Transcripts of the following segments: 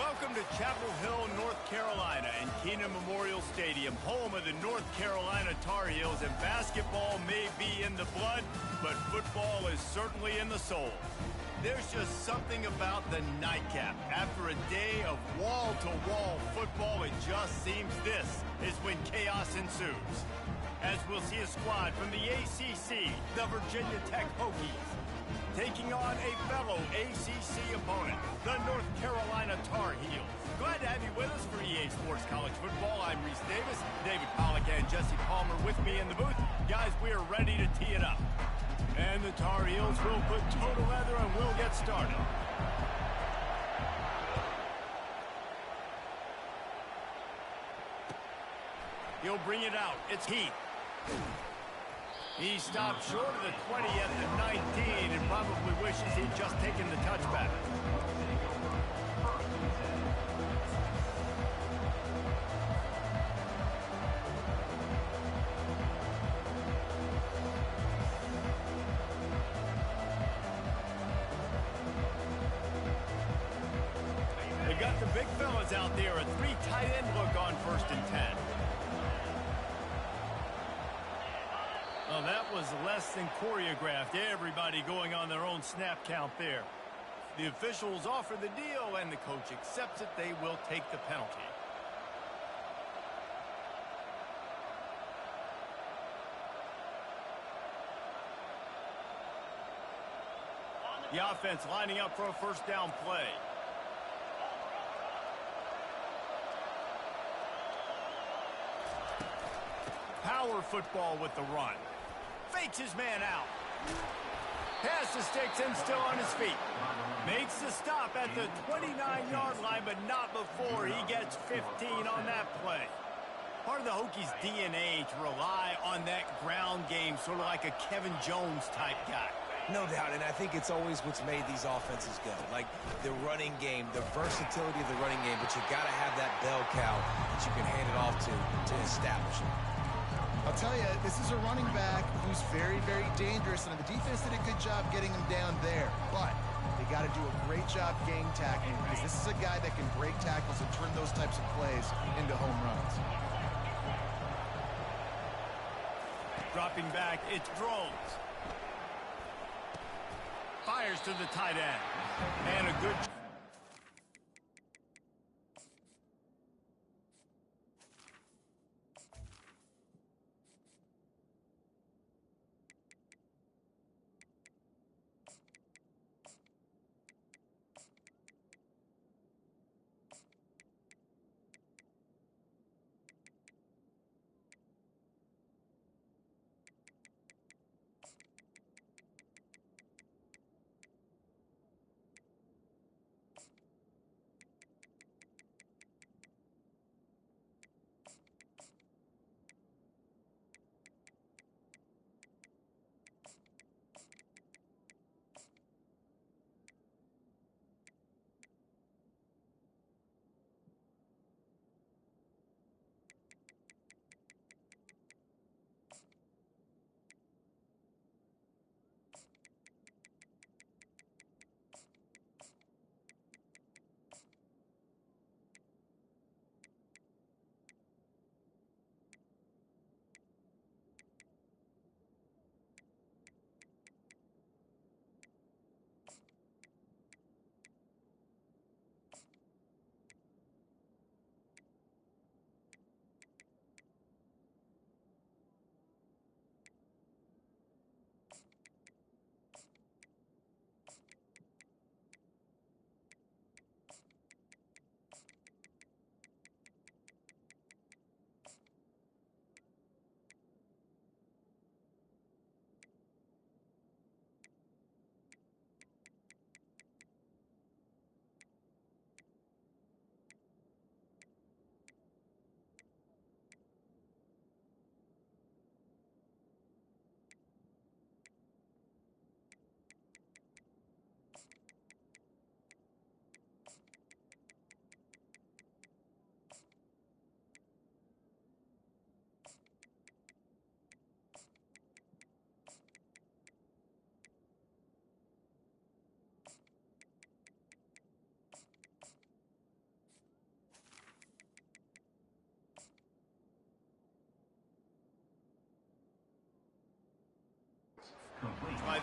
Welcome to Chapel Hill, North Carolina, and Keenan Memorial Stadium, home of the North Carolina Tar Heels. And basketball may be in the blood, but football is certainly in the soul. There's just something about the nightcap. After a day of wall-to-wall football, it just seems this is when chaos ensues. As we'll see a squad from the ACC, the Virginia Tech Hokies, taking on a fellow ACC opponent, the North Carolina Tar Heels. Glad to have you with us for EA Sports College Football. I'm Reese Davis, David Pollack and Jesse Palmer with me in the booth. Guys, we are ready to tee it up. And the Tar Heels will put toe to leather and we'll get started. He'll bring it out. It's Heath. He stopped short of the 20 at the 19 and probably wishes he'd just taken the touchback. They got the big fellas out there, a 3 tight end look on 1st and 10. Well, that was less than choreographed. Everybody going on their own snap count there. The officials offer the deal, and the coach accepts it. They will take the penalty. The offense lining up for a first down play. Power football with the run. Fakes his man out. Pass the sticks and still on his feet. Makes the stop at the 29-yard line, but not before he gets 15 on that play. Part of the Hokies' DNA to rely on that ground game, sort of like a Kevin Jones type guy. No doubt, and I think it's always what's made these offenses go. Like the running game, the versatility of the running game, but you got to have that bell cow that you can hand it off to establish it. I'll tell you, this is a running back who's very, very dangerous, and the defense did a good job getting him down there. But they got to do a great job gang tackling because this is a guy that can break tackles and turn those types of plays into home runs. Dropping back, it's Drones. Fires to the tight end. And a good...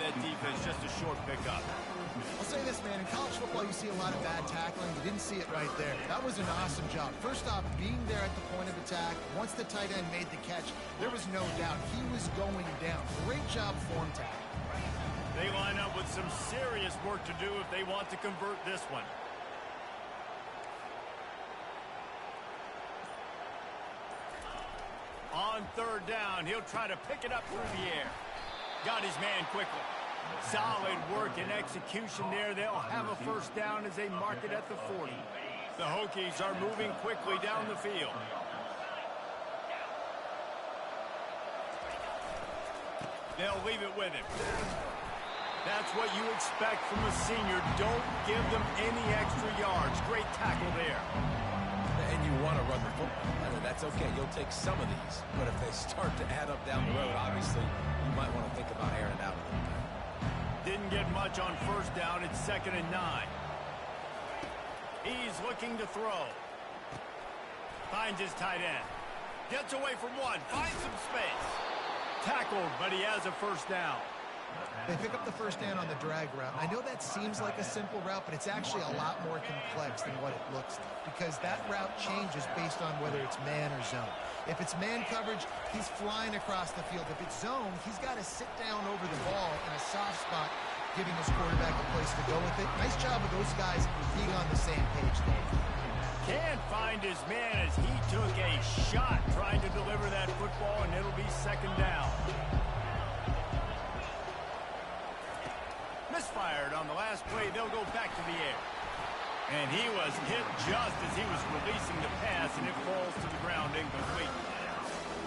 that defense. Just a short pickup. I'll say this, man. In college football, you see a lot of bad tackling. You didn't see it right there. That was an awesome job. First off, being there at the point of attack. Once the tight end made the catch, there was no doubt he was going down. Great job form tackle. They line up with some serious work to do if they want to convert this one. On third down, he'll try to pick it up through the air. Got his man quickly. Solid work and execution there. They'll have a first down as they mark it at the 40. The Hokies are moving quickly down the field. They'll leave it with him. That's what you expect from a senior. Don't give them any extra yards. Great tackle there. And you want to run the football. I mean, that's okay. You'll take some of these. But if they start to add up down the road, obviously, you might want to think about airing it out a little bit. Didn't get much on first down. It's 2nd and 9. He's looking to throw. Finds his tight end. Gets away from one. Finds some space. Tackled, but he has a first down. They pick up the first down on the drag route. I know that seems like a simple route, but it's actually a lot more complex than what it looks like because that route changes based on whether it's man or zone. If it's man coverage, he's flying across the field. If it's zone, he's got to sit down over the ball in a soft spot, giving his quarterback a place to go with it. Nice job of those guys being on the same page there. Can't find his man as he took a shot trying to deliver that football, and it'll be 2nd down. Misfired on the last play. They'll go back to the air. And he was hit just as he was releasing the pass, and it falls to the ground incomplete.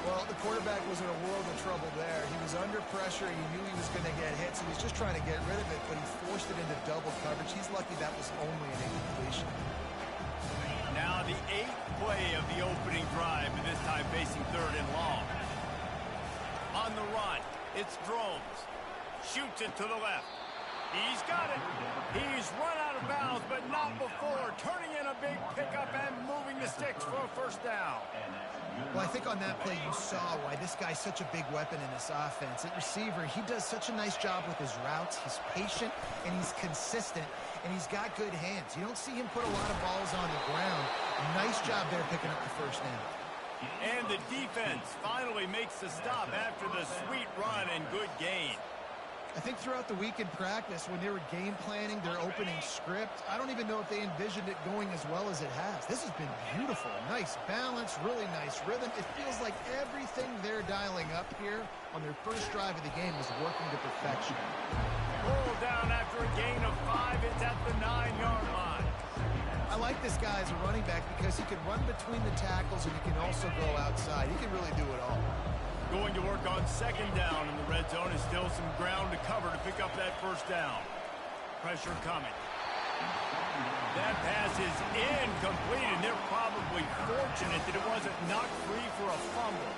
Well, the quarterback was in a world of trouble there. He was under pressure. He knew he was going to get hit, so he was just trying to get rid of it, but he forced it into double coverage. He's lucky that was only an incompletion. Now the 8th play of the opening drive, and this time facing 3rd and long. On the run, it's Drones. Shoots it to the left. He's got it. He's run out of bounds, but not before. Turning in a big pickup and moving the sticks for a first down. Well, I think on that play you saw why this guy's such a big weapon in this offense. At receiver, he does such a nice job with his routes. He's patient, and he's consistent, and he's got good hands. You don't see him put a lot of balls on the ground. Nice job there picking up the first down. And the defense finally makes the stop after the sweet run and good gain. I think throughout the week in practice, when they were game planning their opening script, I don't even know if they envisioned it going as well as it has. This has been beautiful. Nice balance, really nice rhythm. It feels like everything they're dialing up here on their first drive of the game is working to perfection. Pulled down after a gain of 5. It's at the 9-yard line. I like this guy as a running back because he can run between the tackles and he can also go outside. He can really do it all. Going to work on 2nd down in the red zone. Is still some ground to cover to pick up that first down. Pressure coming. That pass is incomplete, and they're probably fortunate that it wasn't knocked free for a fumble.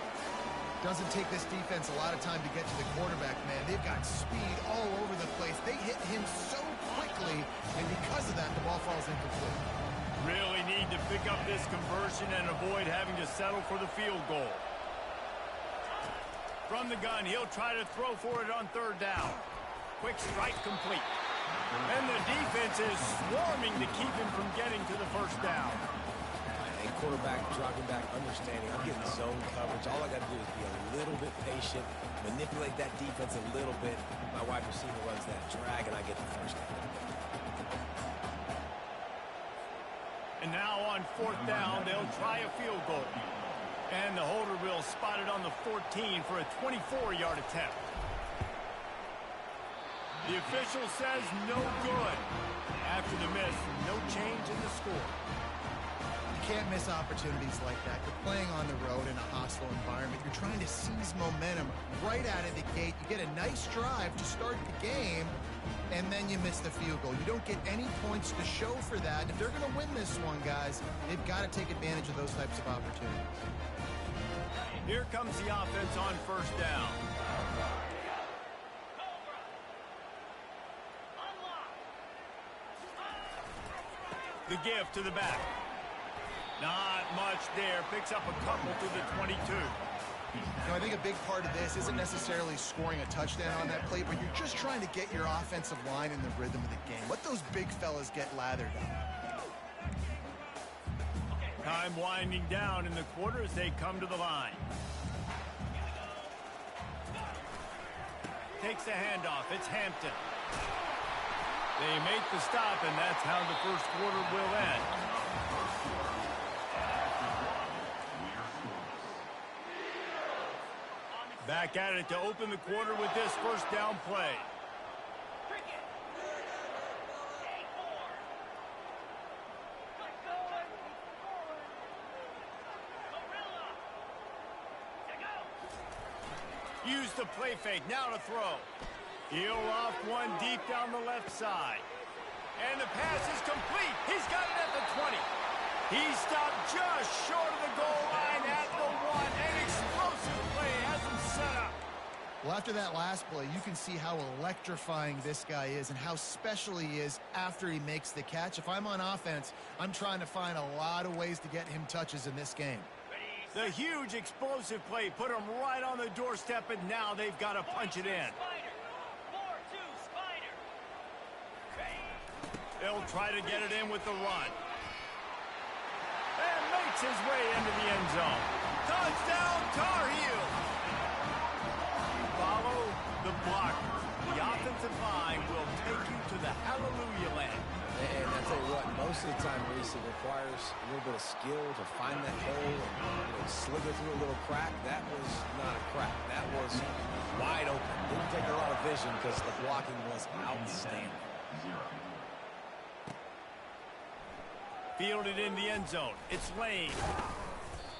Doesn't take this defense a lot of time to get to the quarterback, man. They've got speed all over the place. They hit him so quickly, and because of that, the ball falls incomplete. Really need to pick up this conversion and avoid having to settle for the field goal. From the gun, he'll try to throw for it on 3rd down. Quick strike complete. And the defense is swarming to keep him from getting to the first down. A quarterback dropping back, understanding I'm getting zone coverage. All I got to do is be a little bit patient, manipulate that defense a little bit. My wide receiver runs that drag, and I get the first down. And now on 4th down, they'll try a field goal. And the holder will spot it on the 14 for a 24-yard attempt. The official says no good. After the miss, no change in the score. You can't miss opportunities like that. You're playing on the road in a hostile environment. You're trying to seize momentum right out of the gate. You get a nice drive to start the game, and then you miss the field goal. You don't get any points to show for that. If they're going to win this one, guys, they've got to take advantage of those types of opportunities. Here comes the offense on 1st down. The give to the back. Not much there. Picks up a couple to the 22. You know, I think a big part of this isn't necessarily scoring a touchdown on that play, but you're just trying to get your offensive line in the rhythm of the game. Let those big fellas get lathered up. Time winding down in the quarter as they come to the line. Takes the handoff. It's Hampton. They make the stop, and that's how the first quarter will end. Back at it to open the quarter with this first down play. Use the play fake. Now to throw. He'll off one deep down the left side. And the pass is complete. He's got it at the 20. He stopped just short of the goal line at the 1. An explosive play has him set up. Well, after that last play, you can see how electrifying this guy is and how special he is after he makes the catch. If I'm on offense, I'm trying to find a lot of ways to get him touches in this game. The huge explosive play put him right on the doorstep, and now they've got to punch it in. They'll try to get it in with the run. And makes his way into the end zone. Touchdown, Tar Heels! Follow the blocker. The offensive line will take you to the hallelujah land. And I tell you what, most of the time, Reese, it requires a little bit of skill to find that hole and slither through a little crack. That was not a crack. That was wide open. Didn't take a lot of vision because the blocking was outstanding. Fielded in the end zone. It's Lane.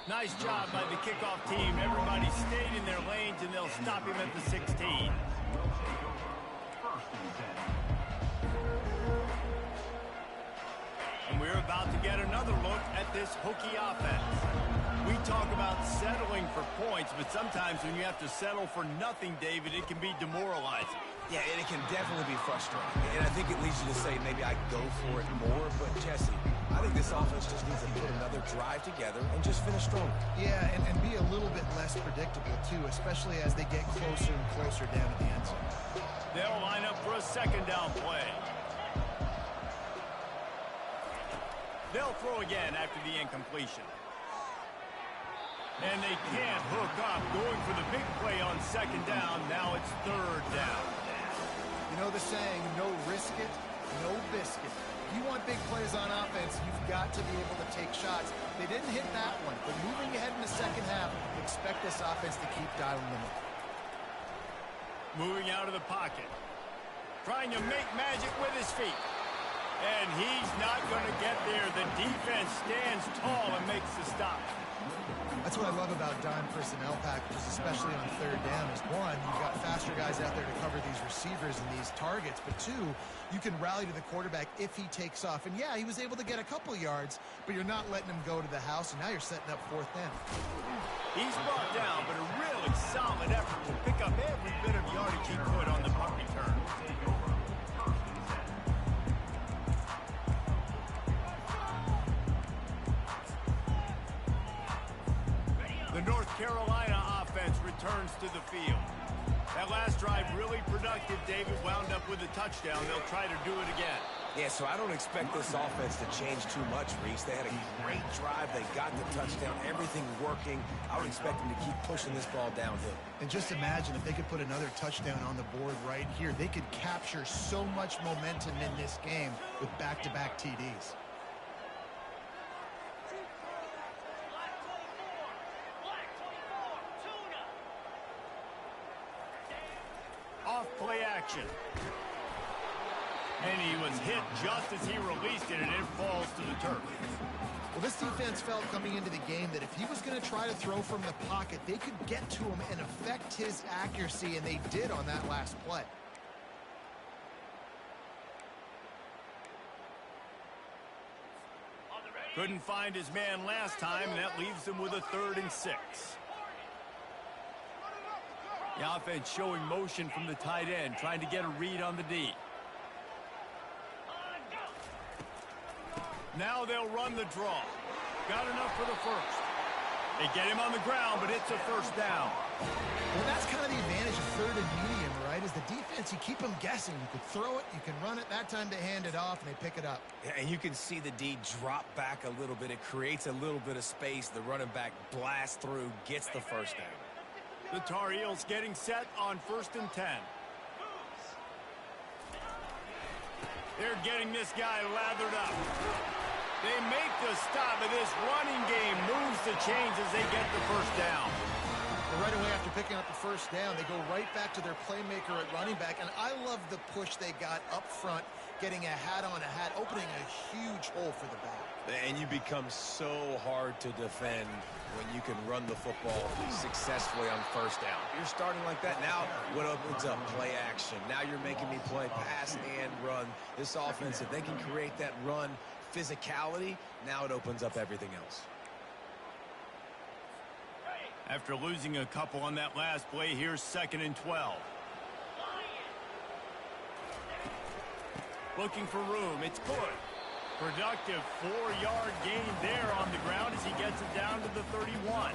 Nice job by the kickoff team. Everybody stayed in their lanes, and they'll stop him at the 16. And we're about to get another look at this Hokie offense. We talk about settling for points, but sometimes when you have to settle for nothing, David, it can be demoralizing. Yeah, and it can definitely be frustrating. And I think it leads you to say maybe I go for it more. But, Jesse, I think this offense just needs to put another drive together and just finish stronger. Yeah, and be a little bit less predictable, too, especially as they get closer and closer down to the end zone. They'll line up for a second down play. They'll throw again after the incompletion. And they can't hook up, going for the big play on second down. Now it's third down. You know the saying, no risk it, no biscuit. If you want big plays on offense, you've got to be able to take shots. They didn't hit that one, but moving ahead in the second half, expect this offense to keep dialing them up. Moving out of the pocket. Trying to make magic with his feet. And he's not going to get there. The defense stands tall and makes the stop. That's what I love about dime personnel packages, especially on third down, is one, you've got faster guys out there to cover these receivers and these targets, but two, you can rally to the quarterback if he takes off. And yeah, he was able to get a couple yards, but you're not letting him go to the house, and now you're setting up fourth down. He's brought down, but a really solid effort to pick up every bit of yardage he could on the punt return. The North Carolina offense returns to the field. That last drive really productive. David wound up with a touchdown. They'll try to do it again. Yeah, so I don't expect this offense to change too much, Reese. They had a great drive. They got the touchdown. Everything working. I would expect them to keep pushing this ball downhill. And just imagine if they could put another touchdown on the board right here. They could capture so much momentum in this game with back-to-back TDs. Off-play action. And he was hit just as he released it, and it falls to the turf. Well, this defense felt coming into the game that if he was going to try to throw from the pocket, they could get to him and affect his accuracy, and they did on that last play. Couldn't find his man last time, and that leaves him with a 3rd and 6. The offense showing motion from the tight end, trying to get a read on the D. Now they'll run the draw. Got enough for the first. They get him on the ground, but it's a first down. Well, that's kind of the advantage of third and medium, right? Is the defense, you keep them guessing. You could throw it, you can run it. That time they hand it off, and they pick it up. Yeah, and you can see the D drop back a little bit. It creates a little bit of space. The running back blasts through, gets the first down. The Tar Heels getting set on 1st and 10. They're getting this guy lathered up. They make the stop, and this running game moves the chains as they get the first down. And right away after picking up the first down, they go right back to their playmaker at running back. And I love the push they got up front, getting a hat on a hat, opening a huge hole for the back. And you become so hard to defend when you can run the football successfully on first down. You're starting like that. Now what opens up? Play action. Now you're making me play pass and run. This offense, if they can create that run physicality, now it opens up everything else. After losing a couple on that last play, here's 2nd and 12. Looking for room. It's good. Productive 4-yard gain there on the ground as he gets it down to the 31.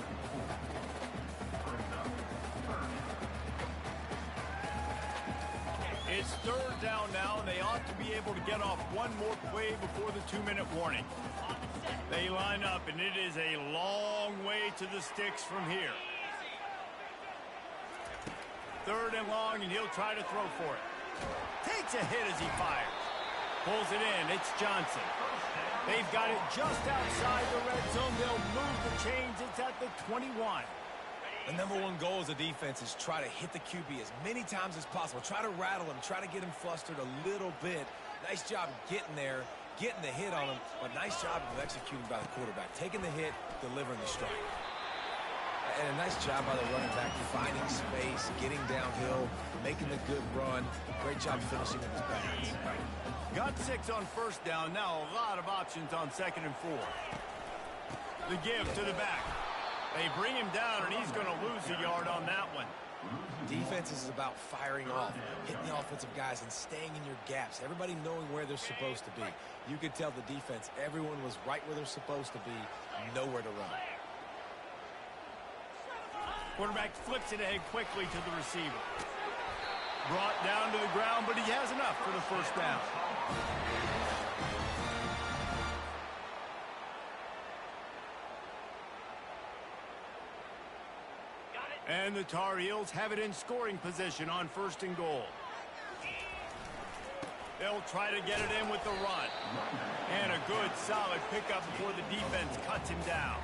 It's 3rd down now, and they ought to be able to get off one more play before the 2-minute warning. They line up, and it is a long way to the sticks from here. 3rd and long, and he'll try to throw for it. Takes a hit as he fires. Pulls it in. It's Johnson. They've got it just outside the red zone. They'll move the chains. It's at the 21. The number one goal as a defense is try to hit the QB as many times as possible. Try to rattle him. Try to get him flustered a little bit. Nice job getting there, getting the hit on him, but nice job of executing by the quarterback. Taking the hit, delivering the strike. And a nice job by the running back, finding space, getting downhill, making the good run. Great job finishing with his balance. Got 6 on 1st down. Now a lot of options on 2nd and 4. The give to the back. They bring him down, and he's going to lose a yard on that one. Defense is about firing off, hitting the offensive guys, and staying in your gaps. Everybody knowing where they're supposed to be. You could tell the defense, everyone was right where they're supposed to be, nowhere to run. Quarterback flips it ahead quickly to the receiver. Brought down to the ground, but he has enough for the first down. And the Tar Heels have it in scoring position on 1st and goal. They'll try to get it in with the run. And a good, solid pickup before the defense cuts him down.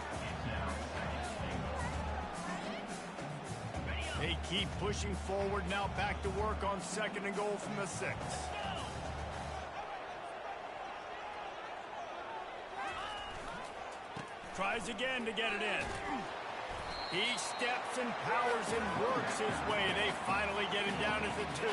They keep pushing forward, now back to work on 2nd and goal from the 6. Tries again to get it in. He steps and powers and works his way. They finally get him down as a 2.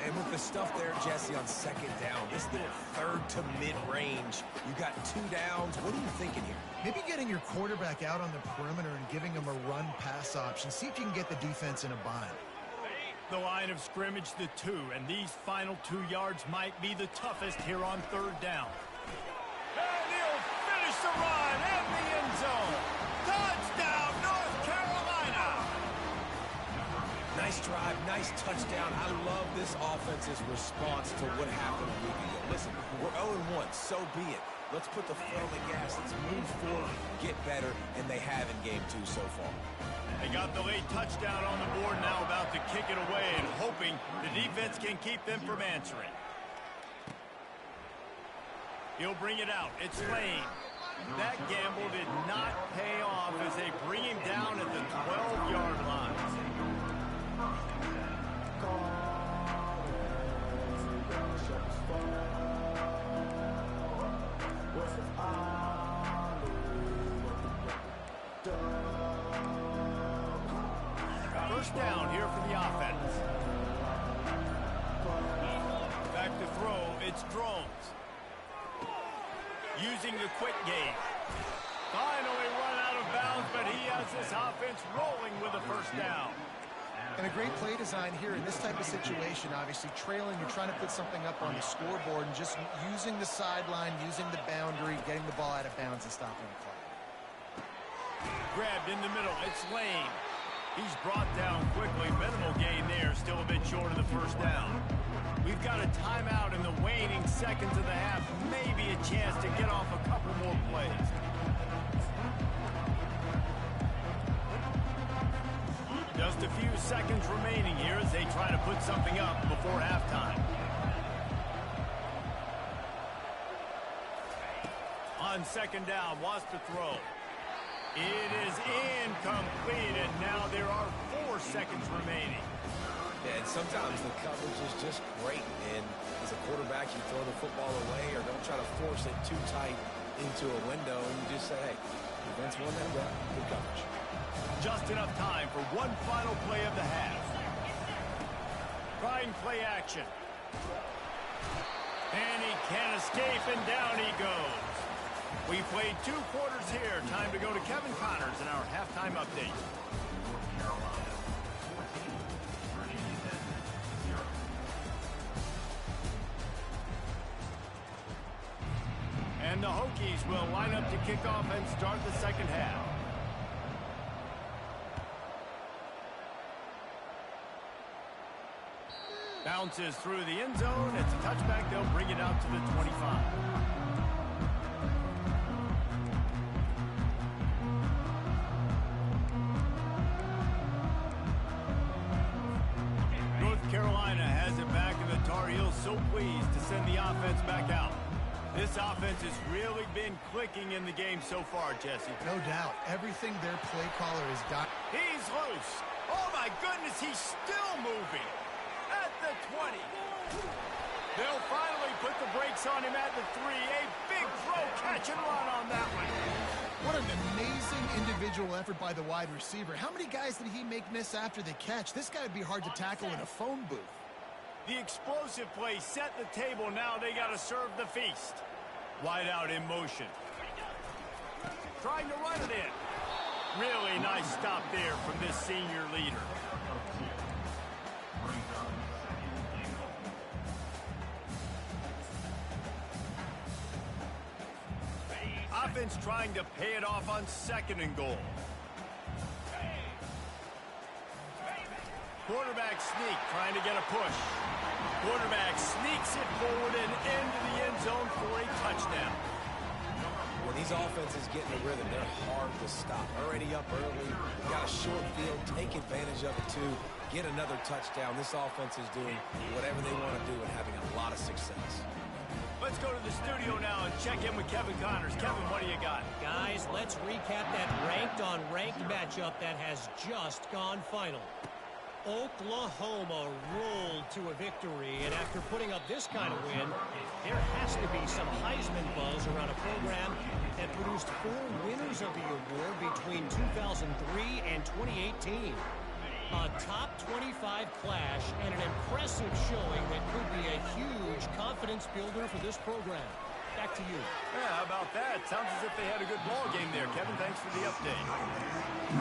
And with the stuff there, Jesse, on 2nd down, this little 3rd to mid-range, you got 2 downs. What are you thinking here? Maybe getting your quarterback out on the perimeter and giving him a run-pass option. See if you can get the defense in a bind. The line of scrimmage, the 2, and these final 2 yards might be the toughest here on 3rd down. And he'll finish the run in the end zone. Touchdown, North Carolina! Nice drive, nice touchdown. I love this offense's response to what happened a week ago. Listen, we're 0-1, so be it. Let's put the foot on the gas. Let's move forward, get better, and they have in game 2 so far. They got the late touchdown on the board, now about to kick it away and hoping the defense can keep them from answering. He'll bring it out. It's Lane. That gamble did not pay off as they bring him down at the 12-yard line. First down here for the offense. Back to throw, it's Drones. Using the quick game. Finally run out of bounds, but he has this offense rolling with a first down. And a great play design here in this type of situation. Obviously trailing, you're trying to put something up on the scoreboard and just using the sideline, using the boundary, getting the ball out of bounds and stopping the clock. Grabbed in the middle. It's Lane. He's brought down quickly. Minimal gain there. Still a bit short of the first down. We've got a timeout in the waning seconds of the half. Maybe a chance to get off a couple more plays. Just a few seconds remaining here as they try to put something up before halftime. On second down, wants to throw. It is incomplete, and now there are 4 seconds remaining. Yeah, and sometimes the coverage is just great. And as a quarterback, you throw the football away or don't try to force it too tight into a window, and you just say, hey, defense won that rep. Good coverage. Just enough time for one final play of the half. Trying play action. And he can't escape, and down he goes. We played 2 quarters here. Time to go to Kevin Connors in our halftime update. And the Hokies will line up to kick off and start the second half. Bounces through the end zone. It's a touchback. They'll bring it out to the 25. Carolina has it back, and the Tar Heels so pleased to send the offense back out. This offense has really been clicking in the game so far, Jesse. No doubt. Everything their play caller has got. He's loose. Oh, my goodness, he's still moving. At the 20. They'll finally put the brakes on him at the 3. A big throw, catch and run on that one. What an amazing individual effort by the wide receiver. How many guys did he make miss after the catch? This guy would be hard to tackle in a phone booth. The explosive play set the table. Now they got to serve the feast. Wide out in motion. Trying to run it in. Really nice stop there from this senior leader. Offense trying to pay it off on 2nd and goal. Quarterback sneak, trying to get a push. Quarterback sneaks it forward and into the end zone for a touchdown. When these offenses get in the rhythm, they're hard to stop. Already up early, got a short field, take advantage of it too, get another touchdown. This offense is doing whatever they want to do and having a lot of success. Let's go to the studio now and check in with Kevin Connors. Kevin, what do you got? Guys, let's recap that ranked-on-ranked matchup that has just gone final. Oklahoma rolled to a victory, and after putting up this kind of win, there has to be some Heisman buzz around a program that produced 4 winners of the award between 2003 and 2018. A top 25 clash and an impressive showing that could be a huge confidence builder for this program. Back to you. Yeah, how about that? Sounds as if they had a good ball game there. Kevin, thanks for the update.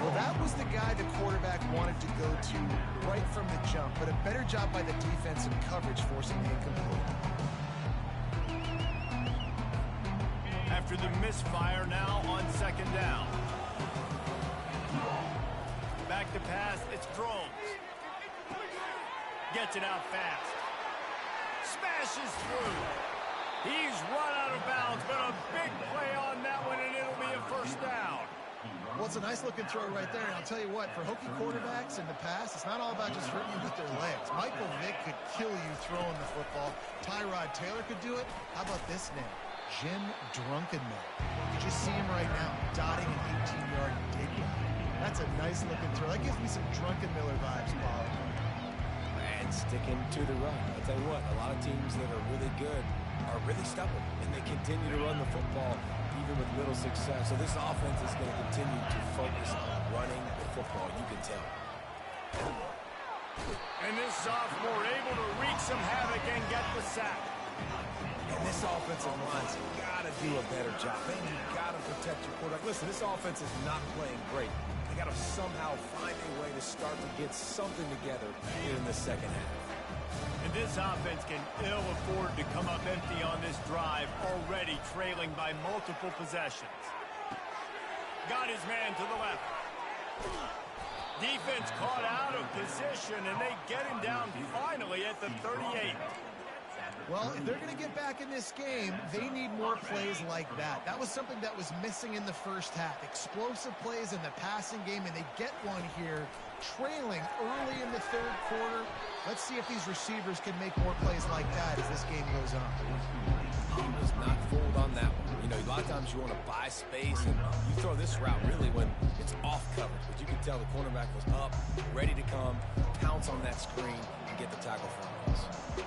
Well, that was the guy the quarterback wanted to go to right from the jump, but a better job by the defense in coverage forcing the incomplete. After the misfire now on 2nd down. Back to pass, it's Drones. Gets it out fast. Smashes through. He's run out of bounds, but a big play on that one, and it'll be a first down. Well, it's a nice-looking throw right there, and I'll tell you what, for Hokie quarterbacks in the past, it's not all about just hurting you with their legs. Michael Vick could kill you throwing the football. Tyrod Taylor could do it. How about this name? Jim Drunkenmiller. You just see him right now, dotting an 18-yard dig route. That's a nice-looking throw. That gives me some Drunkenmiller vibes, Bob. And sticking to the run. I'll tell you what, a lot of teams that are really good are really stubborn, and they continue to run the football even with little success. So this offense is going to continue to focus on running the football, you can tell. And this sophomore able to wreak some havoc and get the sack. And this offensive line's got to do a better job. Man, you got to protect your quarterback. Listen, this offense is not playing great. They got to somehow find a way to start to get something together in the second half. And this offense can ill afford to come up empty on this drive, already trailing by multiple possessions. Got his man to the left. Defense caught out of position, and they get him down finally at the 38. Well, if they're going to get back in this game, they need more plays like that. That was something that was missing in the first half. Explosive plays in the passing game, and they get one here, trailing early in the third quarter. Let's see if these receivers can make more plays like that as this game goes on. He was not fooled on that one. You know, a lot of times you want to buy space, and you throw this route really when it's off coverage. But you can tell the cornerback was up, ready to come, pounce on that screen, and get the tackle for him.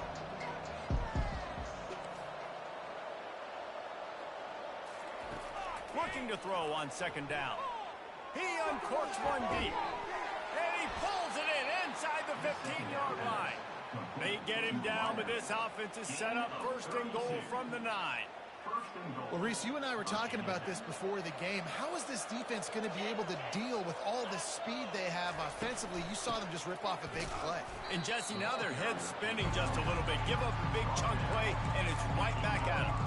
Looking to throw on second down. He uncorks one deep. And he pulls it in inside the 15-yard line. They get him down, but this offense is set up first and goal from the 9. Well, Reese, you and I were talking about this before the game. How is this defense going to be able to deal with all the speed they have offensively? You saw them just rip off a big play. And, Jesse, now their head's spinning just a little bit. Give up a big chunk play, and it's right back at them.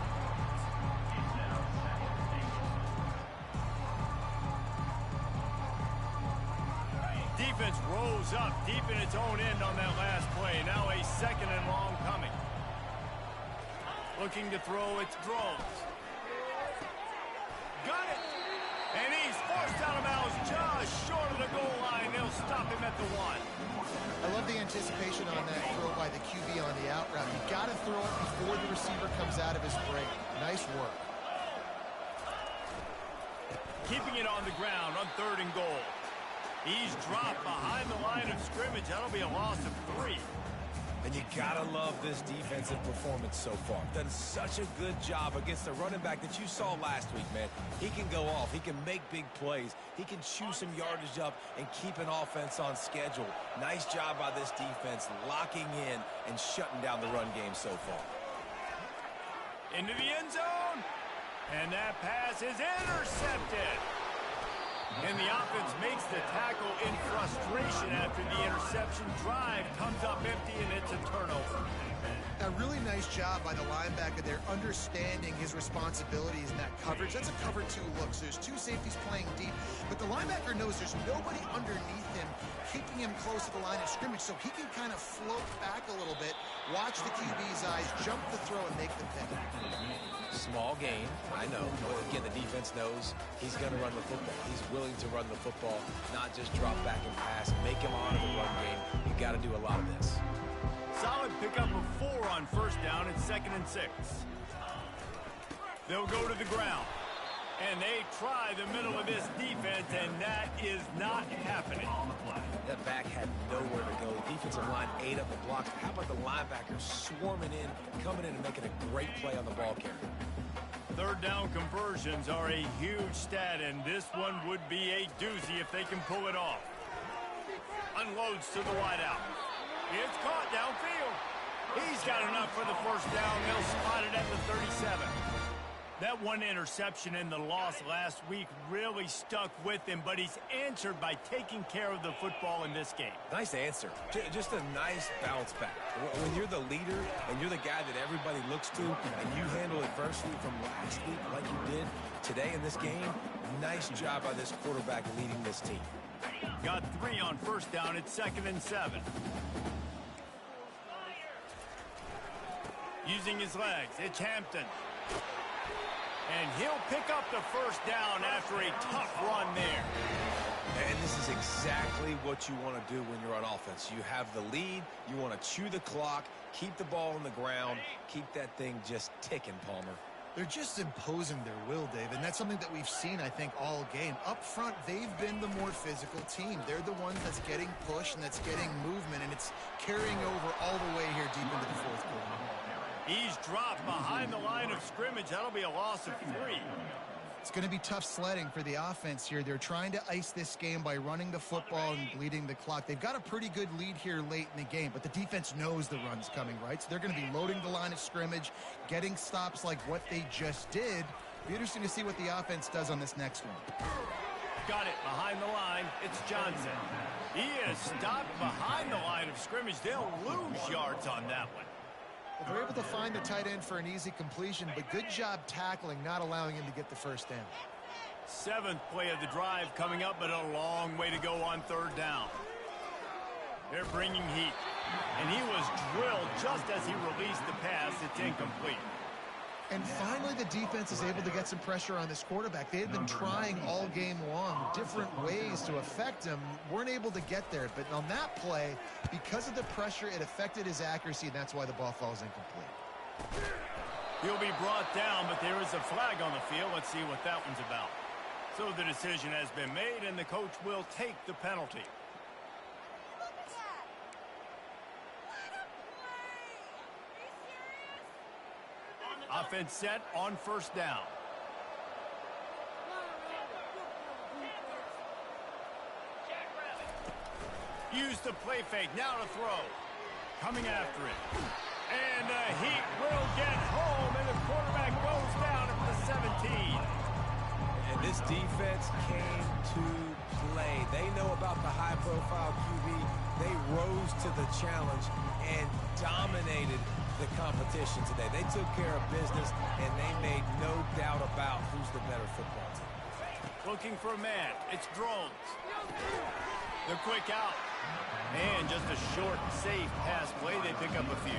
Defense rose up deep in its own end on that last play. Now a second and long coming. Looking to throw, it's throws. Got it. And he's forced out of bounds just short of the goal line. They'll stop him at the 1. I love the anticipation on that throw by the QB on the out route. You got to throw it before the receiver comes out of his break. Nice work. Keeping it on the ground on third and goal. He's dropped behind the line of scrimmage. That'll be a loss of 3. And you gotta love this defensive performance so far. Done such a good job against the running back that you saw last week, man. He can go off. He can make big plays. He can chew some yardage up and keep an offense on schedule. Nice job by this defense locking in and shutting down the run game so far. Into the end zone. And that pass is intercepted. And the offense makes the tackle in frustration after the interception. Drive comes up empty, and it's a turnover. A really nice job by the linebacker there, understanding his responsibilities in that coverage. That's a cover 2 look. So there's 2 safeties playing deep, but the linebacker knows there's nobody underneath him, keeping him close to the line of scrimmage, so he can kind of float back a little bit, watch the QB's eyes, jump the throw, and make the pick. Small game, I know. But again, the defense knows he's going to run the football. He's willing to run the football, not just drop back and pass, make him honor the run game. You got to do a lot of this. Solid pickup of 4 on first down. It's 2nd and 6. They'll go to the ground. And they try the middle of this defense, and that is not happening. That back had nowhere to go. The defensive line ate up the blocks. How about the linebackers swarming in, coming in and making a great play on the ball carrier? Third down conversions are a huge stat, and this one would be a doozy if they can pull it off. Unloads to the wideout. It's caught downfield. He's got enough for the first down. They'll spot it at the 37. That one interception in the loss last week really stuck with him, but he's answered by taking care of the football in this game. Nice answer. Just a nice bounce back. When you're the leader and you're the guy that everybody looks to and you handle adversity from last week like you did today in this game, nice job by this quarterback leading this team. Got 3 on first down. It's 2nd and 7. Using his legs, it's Hampton. And he'll pick up the first down after a tough run there. And this is exactly what you want to do when you're on offense. You have the lead. You want to chew the clock, keep the ball on the ground, keep that thing just ticking, Palmer. They're just imposing their will, Dave, and that's something that we've seen, I think, all game. Up front, they've been the more physical team. They're the one that's getting pushed and that's getting movement, and it's carrying over all the way here deep into the fourth quarter. He's dropped behind the line of scrimmage. That'll be a loss of 3. It's going to be tough sledding for the offense here. They're trying to ice this game by running the football and bleeding the clock. They've got a pretty good lead here late in the game, but the defense knows the run's coming, right? So they're going to be loading the line of scrimmage, getting stops like what they just did. Be interesting to see what the offense does on this next one. Got it behind the line. It's Johnson. He is stopped behind the line of scrimmage. They'll lose yards on that one. Well, they're able to find the tight end for an easy completion, but good job tackling, not allowing him to get the first down. 7th play of the drive coming up, but a long way to go on 3rd down. They're bringing heat. And he was drilled just as he released the pass. It's incomplete. And finally, the defense is able to get some pressure on this quarterback. They had been trying all game long different ways to affect him. Weren't able to get there. But on that play, because of the pressure, it affected his accuracy, and that's why the ball falls incomplete. He'll be brought down, but there is a flag on the field. Let's see what that one's about. So the decision has been made, and the coach will take the penalty. Offense set on 1st down. Use the play fake. Now to throw. Coming after it. And the Heat will get home, and the quarterback goes down at the 17. And this defense came to play. They know about the high-profile QB. They rose to the challenge and dominated the competition today. They took care of business, and they made no doubt about who's the better football team. Looking for a man. It's Drones. The quick out. And just a short, safe pass play. They pick up a few.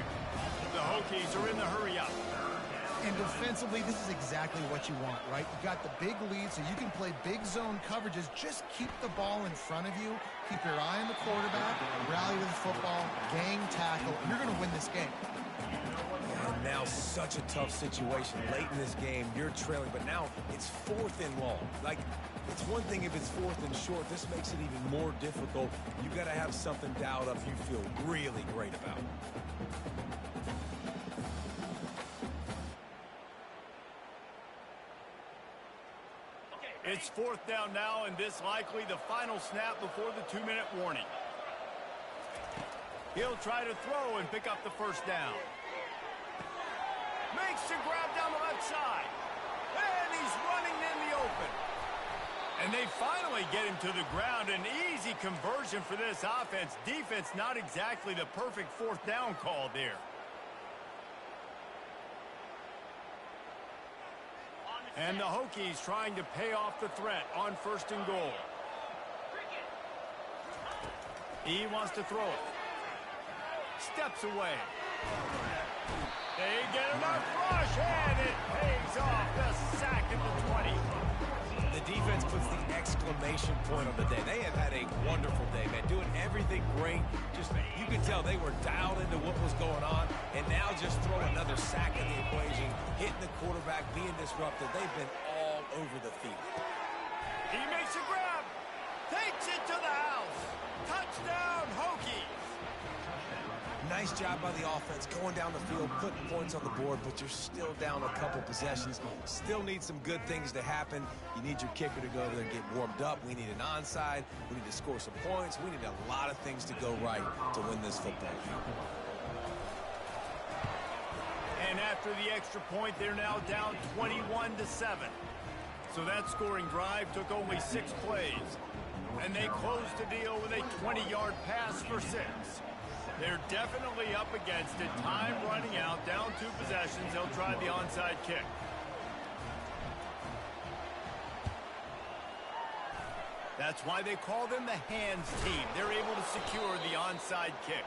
The Hokies are in the hurry-up. And defensively, this is exactly what you want, right? You've got the big lead, so you can play big zone coverages. Just keep the ball in front of you. Keep your eye on the quarterback. Rally to the football. Gang tackle. You're going to win this game. And now such a tough situation. Late in this game, you're trailing, but now it's 4th and long. Like, it's one thing if it's 4th and short. This makes it even more difficult. You got to have something dialed up you feel really great about. It's 4th down now, and this likely the final snap before the 2-minute warning. He'll try to throw and pick up the 1st down. Makes the grab down the left side. And he's running in the open. And they finally get him to the ground. An easy conversion for this offense. Defense not exactly the perfect 4th down call there. And the Hokies trying to pay off the threat on 1st and goal. He wants to throw it. Steps away. They get enough rush, and it pays off. The sack at the 20. The defense puts the exclamation point on the day. They have had a wonderful day, man. Doing everything great. Just, you could tell they were dialed into what was going on. And now just throw another sack in the equation. Hitting the quarterback, being disrupted. They've been all over the field. He makes a grab. Takes it to the house. Touchdown, Hokies. Nice job by the offense going down the field, putting points on the board, but you're still down a couple possessions. Still need some good things to happen. You need your kicker to go over there and get warmed up. We need an onside. We need to score some points. We need a lot of things to go right to win this football game. And after the extra point, they're now down 21-7. So that scoring drive took only 6 plays. And they closed the deal with a 20-yard pass for 6. They're definitely up against it. Time running out. Down 2 possessions. They'll try the onside kick. That's why they call them the hands team. They're able to secure the onside kick.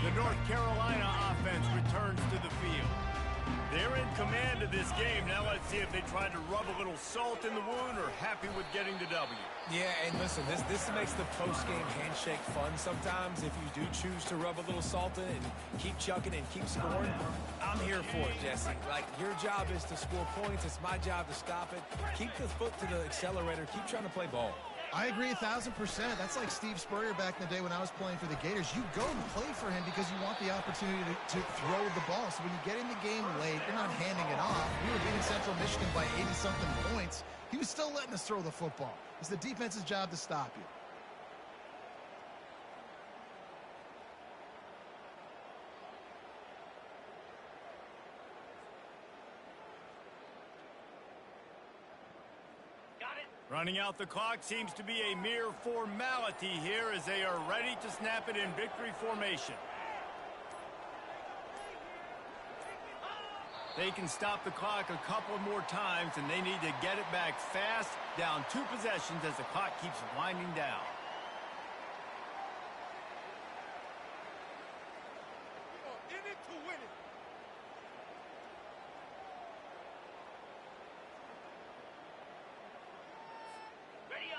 The North Carolina offense returns to the field. They're in command of this game. Now let's see if they try to rub a little salt in the wound or happy with getting the W. Yeah, and listen, this makes the post-game handshake fun sometimes if you do choose to rub a little salt in it and keep chucking and keep scoring. I'm here for it, Jesse. Like, your job is to score points. It's my job to stop it. Keep the foot to the accelerator. Keep trying to play ball. I agree 1,000%. That's like Steve Spurrier back in the day when I was playing for the Gators. You go and play for him because you want the opportunity to throw the ball. So when you get in the game late, you're not handing it off. We were beating Central Michigan by 80-something points. He was still letting us throw the football. It's the defense's job to stop you. Running out the clock seems to be a mere formality here as they are ready to snap it in victory formation. They can stop the clock a couple more times, and they need to get it back fast, down 2 possessions as the clock keeps winding down. In it to win it.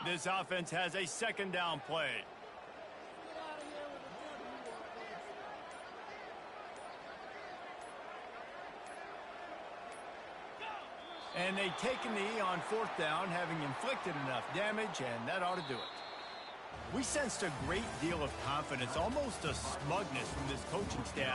This offense has a second down play. And they take a knee on 4th down, having inflicted enough damage, and that ought to do it. We sensed a great deal of confidence, almost a smugness from this coaching staff.